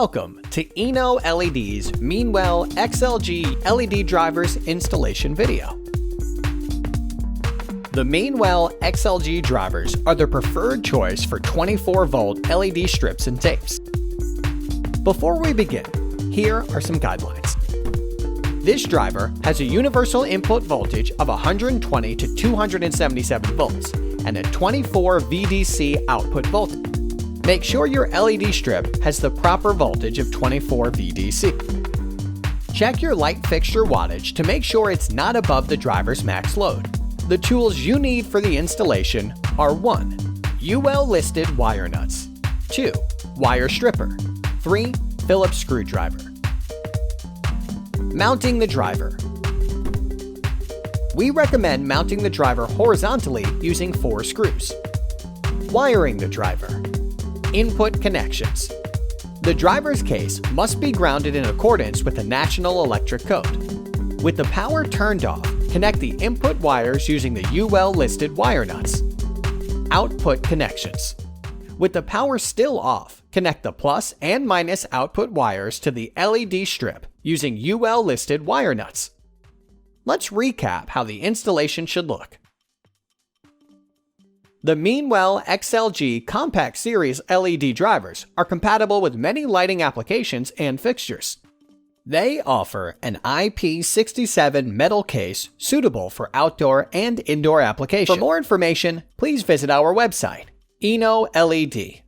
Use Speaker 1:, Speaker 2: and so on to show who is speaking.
Speaker 1: Welcome to Enoled LED's Meanwell XLG LED Drivers installation video. The Meanwell XLG drivers are the preferred choice for 24-volt LED strips and tapes. Before we begin, here are some guidelines. This driver has a universal input voltage of 120 to 277 volts and a 24 VDC output voltage. Make sure your LED strip has the proper voltage of 24 VDC. Check your light fixture wattage to make sure it's not above the driver's max load. The tools you need for the installation are 1. UL listed wire nuts, 2. Wire stripper, 3. Phillips screwdriver. Mounting the driver. We recommend mounting the driver horizontally using 4 screws. Wiring the driver. Input connections. The driver's case must be grounded in accordance with the National Electric Code. With the power turned off, connect the input wires using the UL listed wire nuts. Output connections. With the power still off, connect the plus and minus output wires to the LED strip using UL listed wire nuts. Let's recap how the installation should look. The Meanwell XLG Compact Series LED drivers are compatible with many lighting applications and fixtures. They offer an IP67 metal case suitable for outdoor and indoor applications. For more information, please visit our website, Enoled LED.